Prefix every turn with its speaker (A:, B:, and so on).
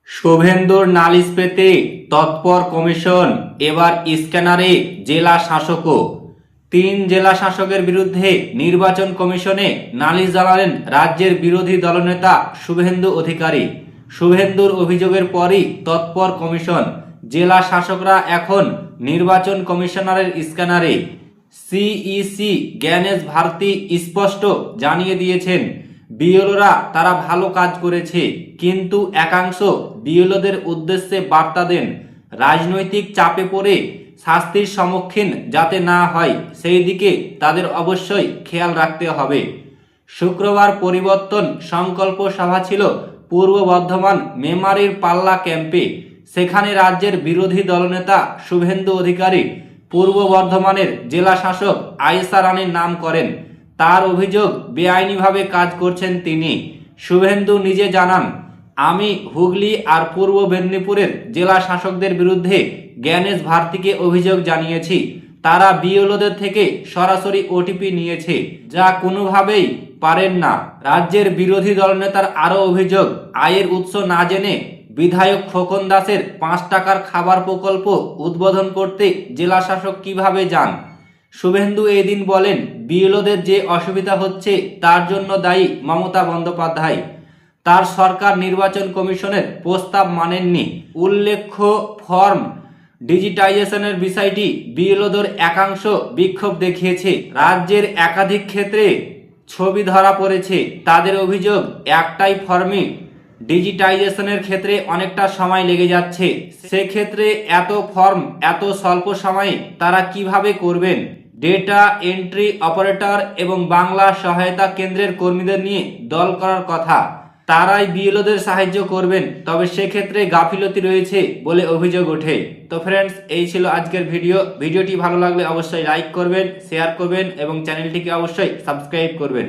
A: শুভেন্দুর নালিশ পেতে তৎপর কমিশন, এবার স্ক্যানারে জেলা শাসকও। ৩ জেলা শাসকের বিরুদ্ধে নির্বাচন কমিশনে নালিশ জানালেন রাজ্যের বিরোধী দলনেতা শুভেন্দু অধিকারী। শুভেন্দুর অভিযোগের পরই তৎপর কমিশন। জেলা শাসকরা এখন নির্বাচন কমিশনারের স্ক্যানারে। সিইসি জ্ঞানেশ ভারতী স্পষ্ট জানিয়ে দিয়েছেন, বিএলওরা তারা ভালো কাজ করেছে, কিন্তু একাংশ বিএলওদের উদ্দেশ্যে বার্তা দেন রাজনৈতিক চাপে পড়ে শাস্তির সম্মুখীন যাতে না হয় সেই দিকে তাদের অবশ্যই খেয়াল রাখতে হবে। শুক্রবার পরিবর্তন সংকল্প সভা ছিল পূর্ব বর্ধমান মেমারির পাল্লা ক্যাম্পে। সেখানে রাজ্যের বিরোধী দলনেতা শুভেন্দু অধিকারী পূর্ব বর্ধমানের জেলা শাসক আয়েশা রানীর নাম করেন। তার অভিযোগ, বেআইনিভাবে কাজ করছেন তিনি। শুভেন্দু নিজে জানান, আমি হুগলি আর পূর্ব মেদিনীপুরের জেলা শাসকদের বিরুদ্ধে জ্ঞানেশ ভারতীকে অভিযোগ জানিয়েছি। তারা বিএলওদের থেকে সরাসরি ওটিপি নিয়েছে, যা কোনোভাবেই পারেন না। রাজ্যের বিরোধী দলনেতার আরও অভিযোগ, আয়ের উৎস না জেনে বিধায়ক খোকন দাসের ৫ টাকার খাবার প্রকল্প উদ্বোধন করতে জেলা শাসক কিভাবে যান। শুভেন্দু এই দিন বলেন, বিএলওদের যে অসুবিধা হচ্ছে তার জন্য দায়ী মমতা বন্দ্যোপাধ্যায়। তার সরকার নির্বাচন কমিশনের প্রস্তাব মানেননি। উল্লেখ্য, ফর্ম ডিজিটাইজেশনের বিষয়টি বিএলওদের একাংশ বিক্ষোভ দেখিয়েছে। রাজ্যের একাধিক ক্ষেত্রে ছবি ধরা পড়েছে। তাদের অভিযোগ, একটাই ফর্মে ডিজিটাইজেশনের ক্ষেত্রে অনেকটা সময় লেগে যাচ্ছে। সেক্ষেত্রে এত ফর্ম এত স্বল্প সময়ে তারা কিভাবে করবেন। ডেটা এন্ট্রি অপারেটর এবং বাংলা সহায়তা কেন্দ্রের কর্মীদের নিয়ে দল করার কথা। তারাই বিএলওদের সাহায্য করবেন, তবে সেক্ষেত্রে গাফিলতি রয়েছে বলে অভিযোগ ওঠে। তো ফ্রেন্ডস, এই ছিল আজকের ভিডিওটি ভালো লাগলে অবশ্যই লাইক করবেন, শেয়ার করবেন এবং চ্যানেলটিকে অবশ্যই সাবস্ক্রাইব করবেন।